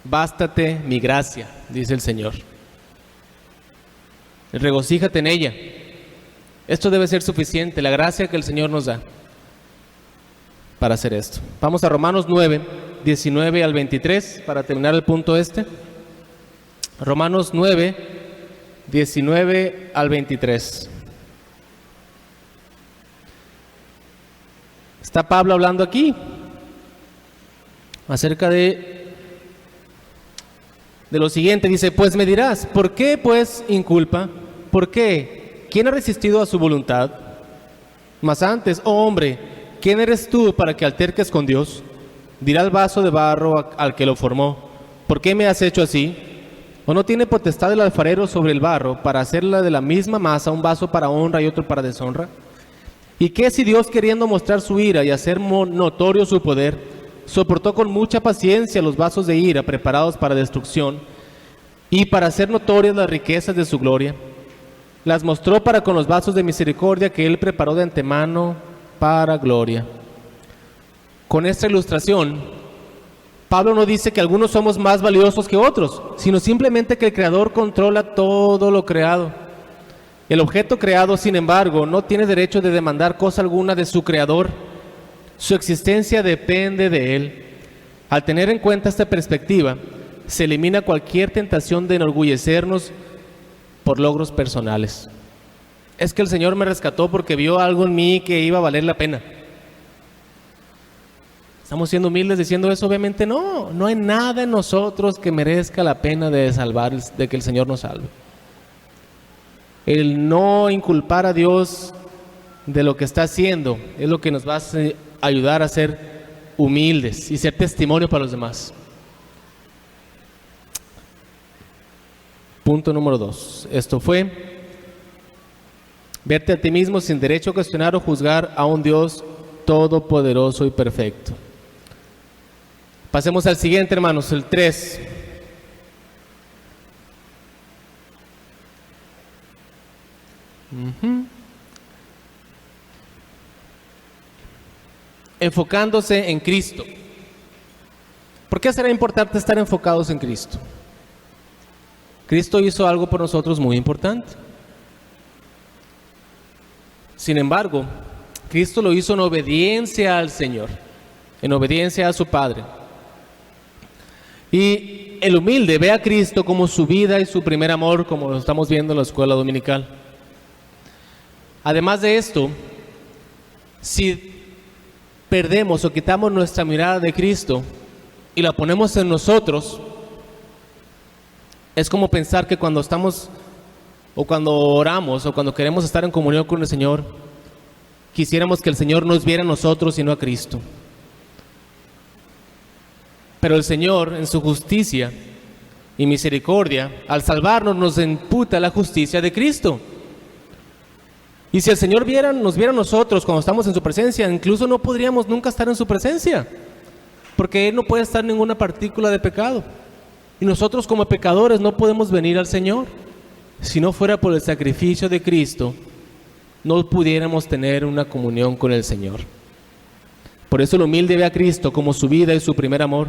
Bástate mi gracia, dice el Señor. Regocíjate en ella. Esto debe ser suficiente, la gracia que el Señor nos da para hacer esto. Vamos a Romanos 9, 19 al 23, para terminar el punto este. Romanos 9, 19 al 23. Está Pablo hablando aquí acerca de lo siguiente. Dice: pues me dirás, ¿por qué pues inculpa? ¿Por qué? ¿Quién ha resistido a su voluntad? Mas antes, oh hombre, ¿quién eres tú para que alterques con Dios? Dirá el vaso de barro al que lo formó: ¿por qué me has hecho así? ¿O no tiene potestad el alfarero sobre el barro para hacerla de la misma masa un vaso para honra y otro para deshonra? ¿Y qué si Dios, queriendo mostrar su ira y hacer notorio su poder, soportó con mucha paciencia los vasos de ira preparados para destrucción, y para hacer notorias las riquezas de su gloria, las mostró para con los vasos de misericordia que Él preparó de antemano para gloria? Con esta ilustración, Pablo no dice que algunos somos más valiosos que otros, sino simplemente que el Creador controla todo lo creado. El objeto creado, sin embargo, no tiene derecho de demandar cosa alguna de su Creador. Su existencia depende de Él. Al tener en cuenta esta perspectiva, se elimina cualquier tentación de enorgullecernos por logros personales. Es que el Señor me rescató porque vio algo en mí que iba a valer la pena. ¿Estamos siendo humildes diciendo eso? Obviamente no. No hay nada en nosotros que merezca la pena de salvar, de que el Señor nos salve. El no inculpar a Dios de lo que está haciendo es lo que nos va a ayudar a ser humildes y ser testimonio para los demás. Punto número 2. Esto fue verte a ti mismo sin derecho a cuestionar o juzgar a un Dios todopoderoso y perfecto. Pasemos al siguiente, hermanos, el 3. Enfocándose en Cristo. ¿Por qué será importante estar enfocados en Cristo? Cristo hizo algo por nosotros muy importante. Sin embargo, Cristo lo hizo en obediencia al Señor, en obediencia a su Padre. Y el humilde ve a Cristo como su vida y su primer amor, como lo estamos viendo en la escuela dominical. Además de esto, si perdemos o quitamos nuestra mirada de Cristo y la ponemos en nosotros, es como pensar que cuando estamos o cuando oramos o cuando queremos estar en comunión con el Señor, quisiéramos que el Señor nos viera a nosotros y no a Cristo. Pero el Señor, en su justicia y misericordia, al salvarnos, nos imputa la justicia de Cristo. Y si el Señor nos viera a nosotros cuando estamos en su presencia, incluso no podríamos nunca estar en su presencia, porque Él no puede estar en ninguna partícula de pecado. Y nosotros como pecadores no podemos venir al Señor. Si no fuera por el sacrificio de Cristo, no pudiéramos tener una comunión con el Señor. Por eso el humilde ve a Cristo como su vida y su primer amor.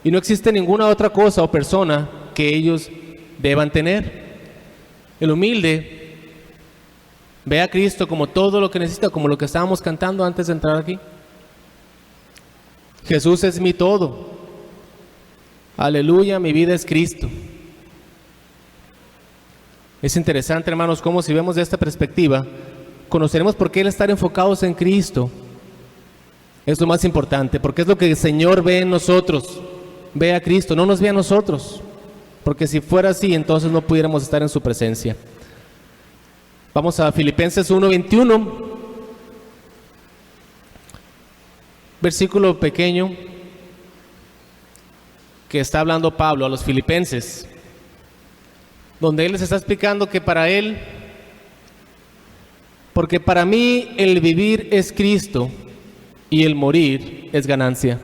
Y no existe ninguna otra cosa o persona que ellos deban tener. El humilde ve a Cristo como todo lo que necesita, como lo que estábamos cantando antes de entrar aquí. Jesús es mi todo. Aleluya, mi vida es Cristo. Es interesante, hermanos, cómo si vemos de esta perspectiva, conoceremos por qué el estar enfocados en Cristo es lo más importante, porque es lo que el Señor ve en nosotros. Ve a Cristo, no nos ve a nosotros, porque si fuera así, entonces no pudiéramos estar en su presencia. Vamos a Filipenses 1:21, versículo pequeño que está hablando Pablo a los filipenses, donde él les está explicando que para él, porque para mí el vivir es Cristo y el morir es ganancia.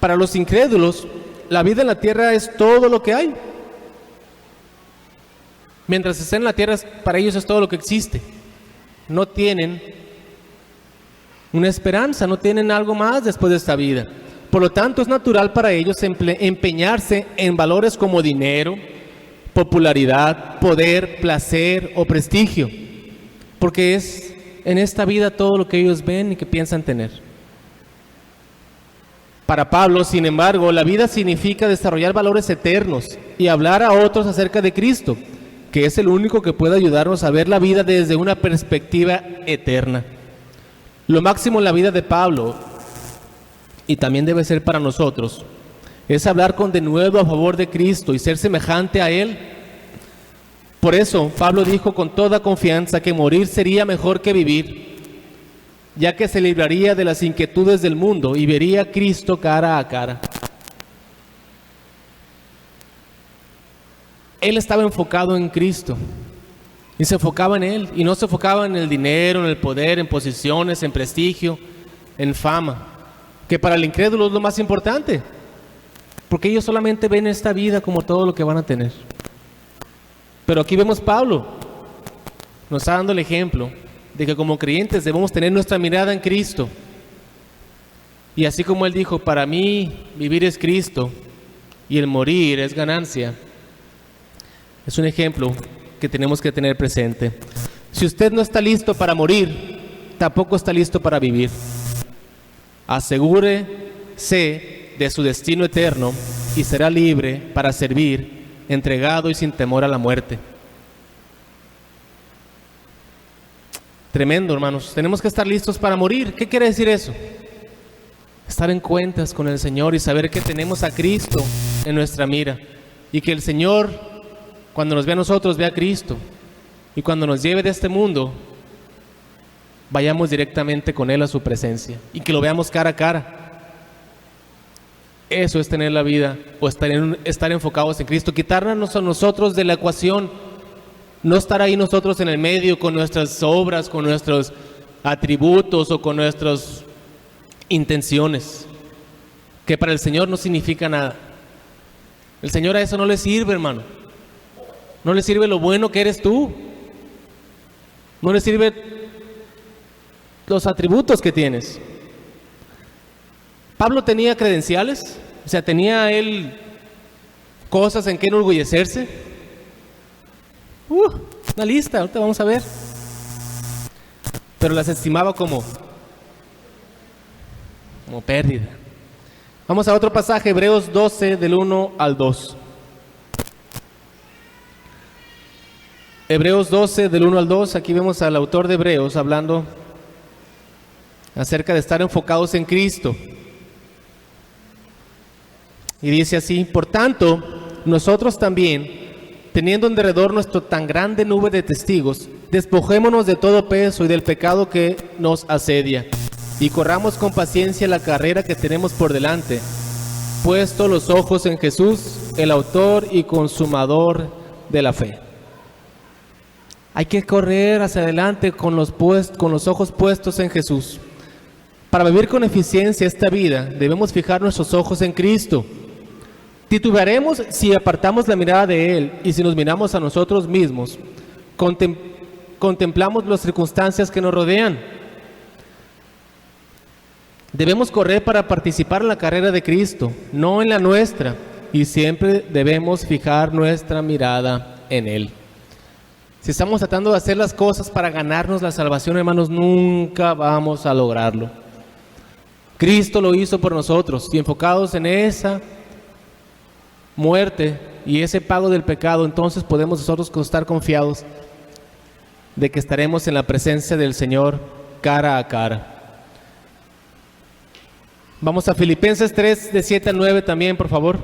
Para los incrédulos, la vida en la tierra es todo lo que hay. Mientras estén en la tierra, para ellos es todo lo que existe. No tienen una esperanza, no tienen algo más después de esta vida. Por lo tanto, es natural para ellos empeñarse en valores como dinero, popularidad, poder, placer o prestigio, porque es en esta vida todo lo que ellos ven y que piensan tener. Para Pablo, sin embargo, la vida significa desarrollar valores eternos y hablar a otros acerca de Cristo, que es el único que puede ayudarnos a ver la vida desde una perspectiva eterna. Lo máximo en la vida de Pablo, y también debe ser para nosotros, es hablar con denuedo a favor de Cristo y ser semejante a Él. Por eso, Pablo dijo con toda confianza que morir sería mejor que vivir, ya que se libraría de las inquietudes del mundo y vería a Cristo cara a cara. Él estaba enfocado en Cristo y se enfocaba en Él, y no se enfocaba en el dinero, en el poder, en posiciones, en prestigio, en fama, que para el incrédulo es lo más importante, porque ellos solamente ven esta vida como todo lo que van a tener. Pero aquí vemos Pablo nos está dando el ejemplo de que como creyentes debemos tener nuestra mirada en Cristo, y así como él dijo, para mí vivir es Cristo y el morir es ganancia, es un ejemplo que tenemos que tener presente. Si usted no está listo para morir, tampoco está listo para vivir. Asegúrese de su destino eterno y será libre para servir, entregado y sin temor a la muerte. Tremendo, hermanos. Tenemos que estar listos para morir. ¿Qué quiere decir eso? Estar en cuentas con el Señor y saber que tenemos a Cristo en nuestra mira, y que el Señor, cuando nos ve a nosotros, ve a Cristo, y cuando nos lleve de este mundo, vayamos directamente con Él a su presencia y que lo veamos cara a cara. Eso es tener la vida, o estar enfocados en Cristo, quitarnos a nosotros de la ecuación, no estar ahí nosotros en el medio con nuestras obras, con nuestros atributos o con nuestras intenciones, que para el Señor no significa nada. El Señor a eso no le sirve, hermano. No le sirve lo bueno que eres tú, no le sirve los atributos que tienes. Pablo tenía credenciales, o sea, tenía él cosas en que enorgullecerse. Una lista, ahorita vamos a ver. Pero las estimaba como pérdida. Vamos a otro pasaje, Hebreos 12, del 1 al 2. Hebreos 12, del 1 al 2, aquí vemos al autor de Hebreos hablando acerca de estar enfocados en Cristo. Y dice así: por tanto, nosotros también, teniendo en derredor nuestra tan grande nube de testigos, Despojémonos de todo peso y del pecado que nos asedia, y corramos con paciencia la carrera que tenemos por delante, puesto los ojos en Jesús, el autor y consumador de la fe. Hay que correr hacia adelante con los ojos puestos en Jesús. Para vivir con eficiencia esta vida, debemos fijar nuestros ojos en Cristo. Titubearemos si apartamos la mirada de Él y si nos miramos a nosotros mismos. Contemplamos las circunstancias que nos rodean. Debemos correr para participar en la carrera de Cristo, no en la nuestra, y siempre debemos fijar nuestra mirada en Él. Si estamos tratando de hacer las cosas para ganarnos la salvación, hermanos, nunca vamos a lograrlo. Cristo lo hizo por nosotros, y enfocados en esa muerte y ese pago del pecado, entonces podemos nosotros estar confiados de que estaremos en la presencia del Señor cara a cara. Vamos a Filipenses 3, de 7 al 9 también, por favor.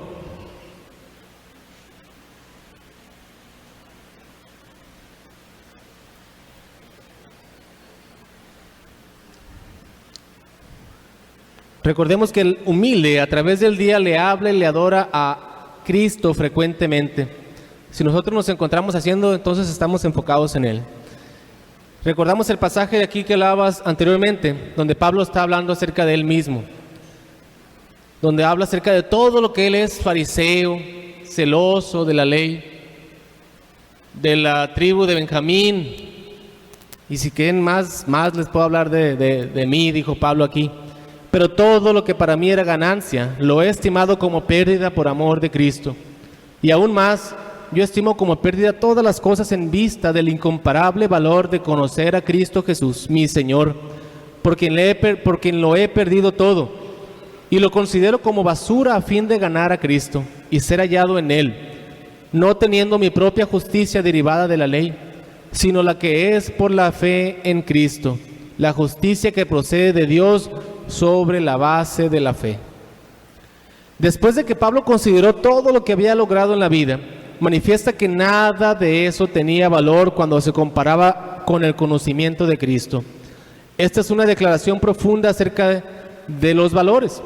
Recordemos que el humilde a través del día le habla y le adora a Cristo frecuentemente. Si nosotros nos encontramos haciendo, entonces estamos enfocados en Él. Recordamos el pasaje de aquí que hablabas anteriormente, donde Pablo está hablando acerca de Él mismo, donde habla acerca de todo lo que Él es: fariseo, celoso de la ley, de la tribu de Benjamín. Y si quieren más les puedo hablar de mí, dijo Pablo aquí. Pero todo lo que para mí era ganancia, lo he estimado como pérdida por amor de Cristo. Y aún más, yo estimo como pérdida todas las cosas en vista del incomparable valor de conocer a Cristo Jesús, mi Señor, por quien lo he perdido todo, y lo considero como basura a fin de ganar a Cristo y ser hallado en Él, no teniendo mi propia justicia derivada de la ley, sino la que es por la fe en Cristo, la justicia que procede de Dios sobre la base de la fe. Después de que Pablo consideró todo lo que había logrado en la vida, manifiesta que nada de eso tenía valor cuando se comparaba con el conocimiento de Cristo. Esta es una declaración profunda acerca de los valores.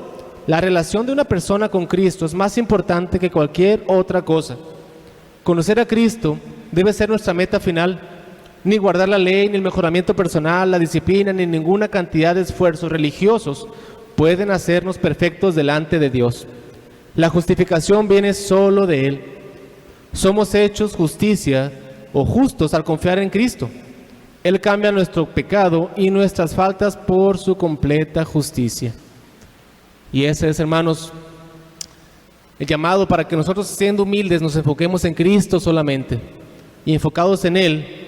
La relación de una persona con Cristo es más importante que cualquier otra cosa. Conocer a Cristo debe ser nuestra meta final. Ni guardar la ley, ni el mejoramiento personal, la disciplina, ni ninguna cantidad de esfuerzos religiosos pueden hacernos perfectos delante de Dios. La justificación viene solo de Él. Somos hechos justicia o justos al confiar en Cristo. Él cambia nuestro pecado y nuestras faltas por su completa justicia. Y ese es, hermanos, el llamado para que nosotros, siendo humildes, nos enfoquemos en Cristo solamente. Y enfocados en Él,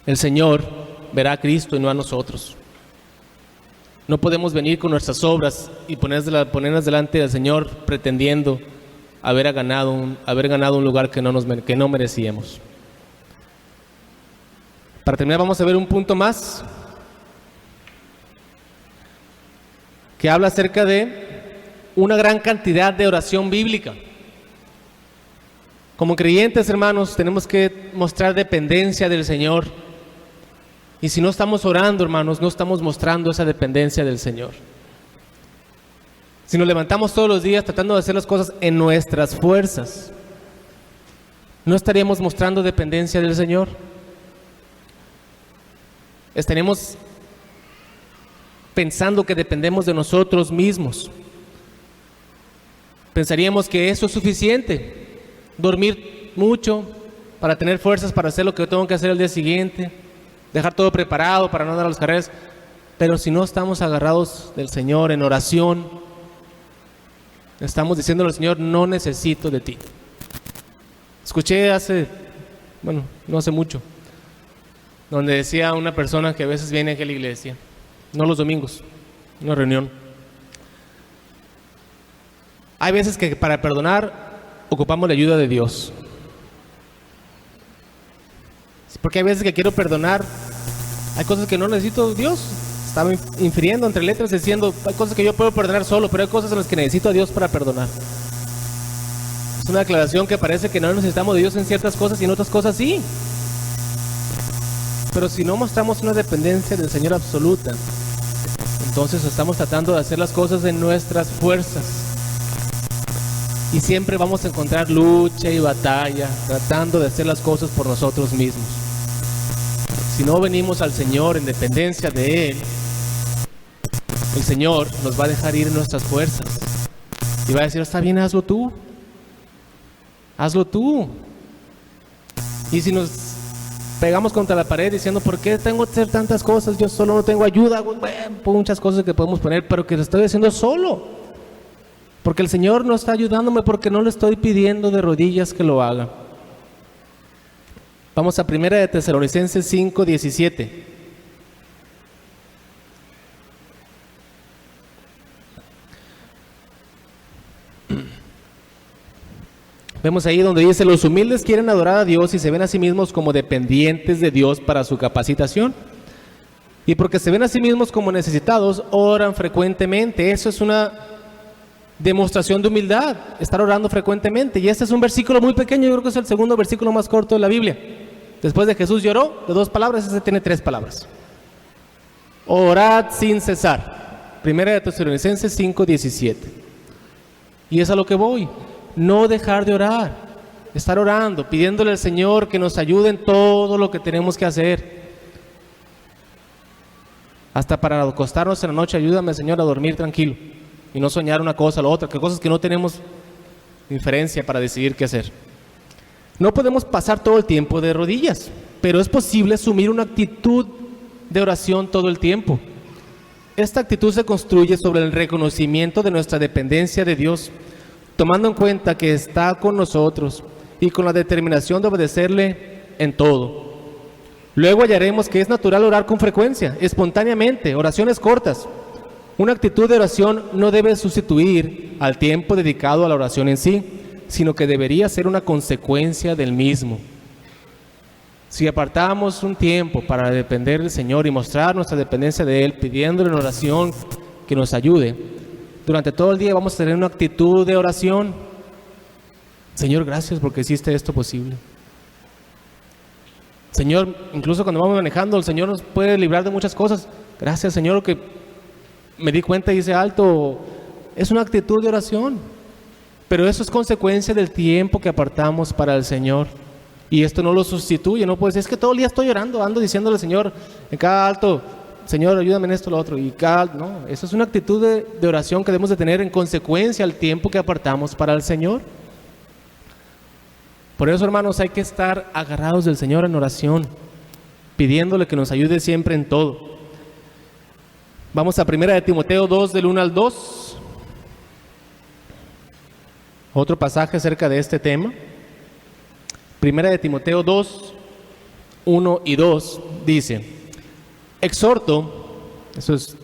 el Señor verá a Cristo y no a nosotros. No podemos venir con nuestras obras y ponerlas delante del Señor pretendiendo haber ganado un lugar que no merecíamos. Para terminar, vamos a ver un punto más que habla acerca de una gran cantidad de oración bíblica. Como creyentes, hermanos, tenemos que mostrar dependencia del Señor. Y si no estamos orando, hermanos, no estamos mostrando esa dependencia del Señor. Si nos levantamos todos los días tratando de hacer las cosas en nuestras fuerzas, ¿no estaríamos mostrando dependencia del Señor? Estaremos pensando que dependemos de nosotros mismos. Pensaríamos que eso es suficiente. Dormir mucho para tener fuerzas para hacer lo que tengo que hacer el día siguiente. Dejar todo preparado para no dar a las carreras. Pero si no estamos agarrados del Señor en oración, estamos diciéndole al Señor: no necesito de ti. Escuché no hace mucho, donde decía una persona que a veces viene aquí a la iglesia, no los domingos, una reunión. Hay veces que para perdonar ocupamos la ayuda de Dios. Porque hay veces que quiero perdonar, hay cosas que no necesito Dios. Estaba infiriendo entre letras diciendo, hay cosas que yo puedo perdonar solo, pero hay cosas en las que necesito a Dios para perdonar. Es una declaración que parece que no necesitamos de Dios en ciertas cosas y en otras cosas sí. Pero si no mostramos una dependencia del Señor absoluta, entonces estamos tratando de hacer las cosas en nuestras fuerzas. Y siempre vamos a encontrar lucha y batalla, tratando de hacer las cosas por nosotros mismos. Si no venimos al Señor en dependencia de Él, el Señor nos va a dejar ir en nuestras fuerzas. Y va a decir, está bien, hazlo tú. Hazlo tú. Y si nos pegamos contra la pared diciendo, ¿por qué tengo que hacer tantas cosas? Yo solo no tengo ayuda. Bueno, muchas cosas que podemos poner, pero que lo estoy haciendo solo. Porque el Señor no está ayudándome, porque no le estoy pidiendo de rodillas que lo haga. Vamos a 1 de Tesalonicenses 5:17. Vemos ahí donde dice, los humildes quieren adorar a Dios y se ven a sí mismos como dependientes de Dios para su capacitación. Y porque se ven a sí mismos como necesitados, oran frecuentemente. Eso es una demostración de humildad, estar orando frecuentemente. Y este es un versículo muy pequeño, yo creo que es el segundo versículo más corto de la Biblia. Después de Jesús lloró, de 2 palabras, este tiene 3 palabras. Orad sin cesar. 1 de Tesalonicenses 5:17. Y es a lo que voy. No dejar de orar, estar orando, pidiéndole al Señor que nos ayude en todo lo que tenemos que hacer. Hasta para acostarnos en la noche, ayúdame, Señor, a dormir tranquilo y no soñar una cosa o la otra, que cosas que no tenemos inferencia para decidir qué hacer. No podemos pasar todo el tiempo de rodillas, pero es posible asumir una actitud de oración todo el tiempo. Esta actitud se construye sobre el reconocimiento de nuestra dependencia de Dios, tomando en cuenta que está con nosotros y con la determinación de obedecerle en todo. Luego hallaremos que es natural orar con frecuencia, espontáneamente, oraciones cortas. Una actitud de oración no debe sustituir al tiempo dedicado a la oración en sí, sino que debería ser una consecuencia del mismo. Si apartamos un tiempo para depender del Señor y mostrar nuestra dependencia de Él, pidiéndole en oración que nos ayude, durante todo el día vamos a tener una actitud de oración. Señor, gracias porque hiciste esto posible. Señor, incluso cuando vamos manejando, el Señor nos puede librar de muchas cosas. Gracias, Señor, que me di cuenta y hice alto. Es una actitud de oración. Pero eso es consecuencia del tiempo que apartamos para el Señor. Y esto no lo sustituye. No puedes decir, es que todo el día estoy orando, ando diciéndole al Señor en cada alto, Señor, ayúdame en esto, lo otro. No, eso es una actitud de oración que debemos de tener en consecuencia al tiempo que apartamos para el Señor. Por eso, hermanos, hay que estar agarrados del Señor en oración, pidiéndole que nos ayude siempre en todo. Vamos a 1 de Timoteo 2, del 1 al 2. Otro pasaje acerca de este tema. 1 de Timoteo 2, 1 y 2 dice: exhorto, eso es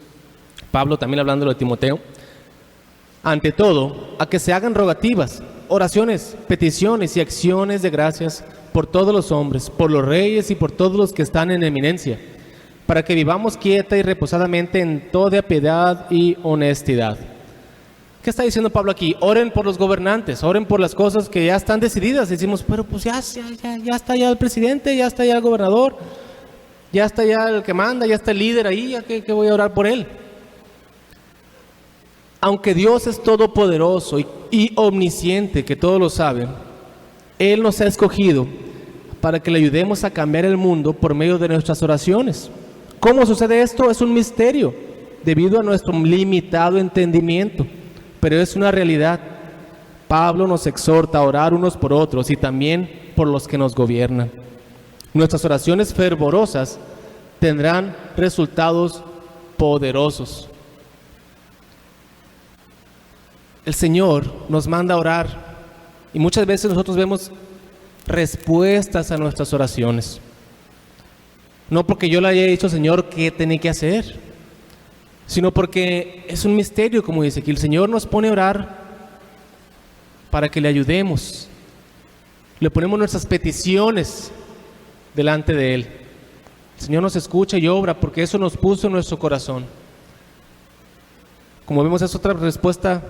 Pablo también hablando de Timoteo, ante todo, a que se hagan rogativas, oraciones, peticiones y acciones de gracias por todos los hombres, por los reyes y por todos los que están en eminencia, para que vivamos quieta y reposadamente en toda piedad y honestidad. ¿Qué está diciendo Pablo aquí? Oren por los gobernantes, oren por las cosas que ya están decididas. Decimos, pero pues ya está ya el presidente, ya está ya el gobernador, ya está ya el que manda, ya está el líder ahí, ya que voy a orar por él. Aunque Dios es todopoderoso y omnisciente, que todo lo sabe, Él nos ha escogido para que le ayudemos a cambiar el mundo por medio de nuestras oraciones. ¿Cómo sucede esto? Es un misterio, debido a nuestro limitado entendimiento, pero es una realidad. Pablo nos exhorta a orar unos por otros y también por los que nos gobiernan. Nuestras oraciones fervorosas tendrán resultados poderosos. El Señor nos manda a orar y muchas veces nosotros vemos respuestas a nuestras oraciones. No porque yo le haya dicho, Señor, qué tiene que hacer, sino porque es un misterio, como dice aquí. El Señor nos pone a orar para que le ayudemos. Le ponemos nuestras peticiones delante de Él. El Señor nos escucha y obra porque eso nos puso en nuestro corazón. Como vemos, es otra respuesta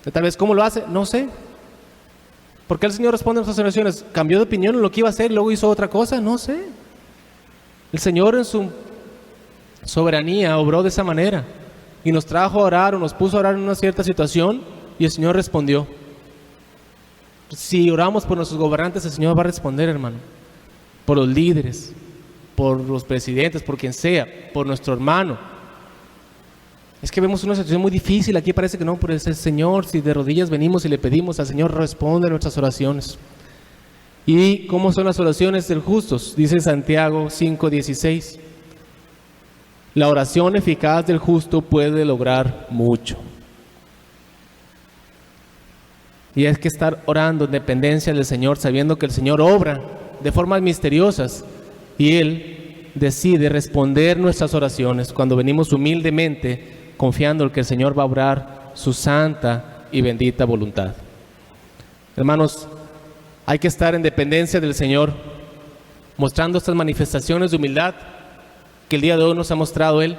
de tal vez, ¿cómo lo hace? No sé. ¿Por qué el Señor responde a nuestras oraciones? ¿Cambió de opinión en lo que iba a hacer y luego hizo otra cosa? No sé. El Señor en su soberanía obró de esa manera y nos trajo a orar o nos puso a orar en una cierta situación y el Señor respondió. Si oramos por nuestros gobernantes, el Señor va a responder, hermano. Por los líderes, por los presidentes, por quien sea, por nuestro hermano. Es que vemos una situación muy difícil, aquí parece que no, pero es el Señor, si de rodillas venimos y le pedimos al Señor, responde a nuestras oraciones. ¿Y cómo son las oraciones del justo? Dice Santiago 5:16. La oración eficaz del justo puede lograr mucho. Y es que estar orando en dependencia del Señor, sabiendo que el Señor obra de formas misteriosas y Él decide responder nuestras oraciones cuando venimos humildemente, confiando en que el Señor va a obrar su santa y bendita voluntad. Hermanos, hay que estar en dependencia del Señor, mostrando estas manifestaciones de humildad que el día de hoy nos ha mostrado Él,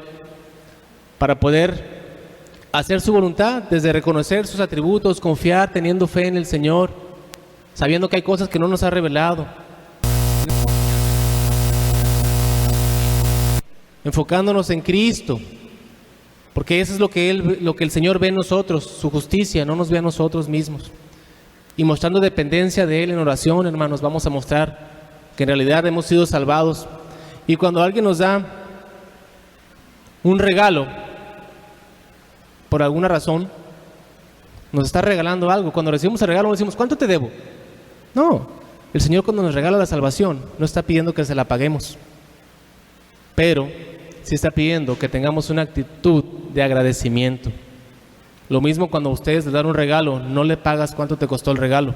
para poder hacer su voluntad, desde reconocer sus atributos, confiar, teniendo fe en el Señor, sabiendo que hay cosas que no nos ha revelado, enfocándonos en Cristo, porque eso es lo que el Señor ve en nosotros, su justicia, no nos ve a nosotros mismos. Y mostrando dependencia de Él en oración, hermanos, vamos a mostrar que en realidad hemos sido salvados. Y cuando alguien nos da un regalo, por alguna razón, nos está regalando algo. Cuando recibimos el regalo, no decimos, ¿cuánto te debo? No, el Señor cuando nos regala la salvación, no está pidiendo que se la paguemos, pero sí está pidiendo que tengamos una actitud de agradecimiento. Lo mismo cuando a ustedes les dan un regalo, no le pagas cuánto te costó el regalo,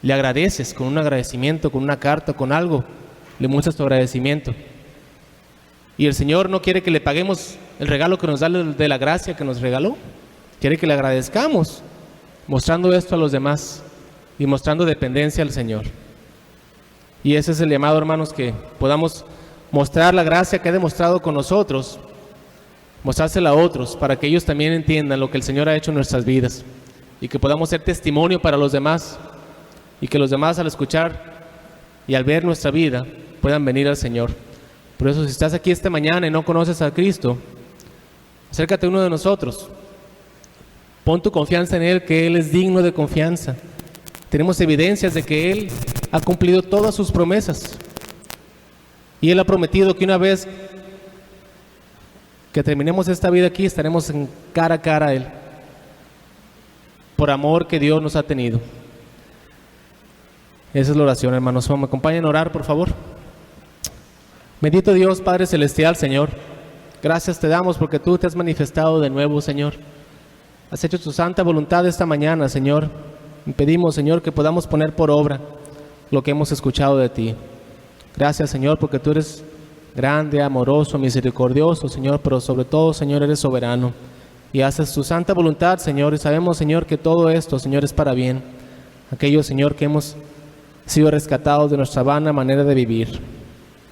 le agradeces con un agradecimiento, con una carta, con algo, le muestras tu agradecimiento. Y el Señor no quiere que le paguemos el regalo que nos da de la gracia que nos regaló, quiere que le agradezcamos, mostrando esto a los demás y mostrando dependencia al Señor. Y ese es el llamado, hermanos, que podamos mostrar la gracia que ha demostrado con nosotros, mostrársela a otros, para que ellos también entiendan lo que el Señor ha hecho en nuestras vidas y que podamos ser testimonio para los demás, y que los demás al escuchar y al ver nuestra vida puedan venir al Señor. Por eso, si estás aquí esta mañana y no conoces a Cristo, acércate a uno de nosotros, pon tu confianza en Él, que Él es digno de confianza. Tenemos evidencias de que Él ha cumplido todas sus promesas y Él ha prometido que una vez que terminemos esta vida aquí, estaremos en cara a cara a Él, por amor que Dios nos ha tenido. Esa es la oración, hermanos. ¿Me acompañan a orar, por favor? Bendito Dios, Padre Celestial, Señor, gracias te damos porque tú te has manifestado de nuevo, Señor. Has hecho tu santa voluntad esta mañana, Señor. Y pedimos, Señor, que podamos poner por obra lo que hemos escuchado de ti. Gracias, Señor, porque tú eres grande, amoroso, misericordioso, Señor, pero sobre todo, Señor, eres soberano. Y haces tu santa voluntad, Señor, y sabemos, Señor, que todo esto, Señor, es para bien. Aquellos, Señor, que hemos sido rescatados de nuestra vana manera de vivir.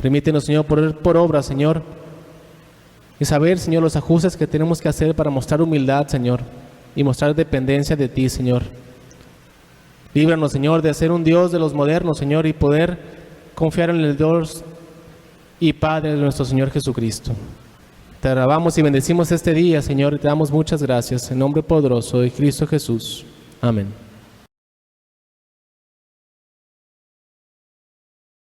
Permítenos, Señor, poner por obra, Señor, y saber, Señor, los ajustes que tenemos que hacer para mostrar humildad, Señor, y mostrar dependencia de ti, Señor. Líbranos, Señor, de ser un Dios de los modernos, Señor, y poder confiar en el Dios y Padre de nuestro Señor Jesucristo. Te alabamos y bendecimos este día, Señor, y te damos muchas gracias. En nombre poderoso de Cristo Jesús. Amén.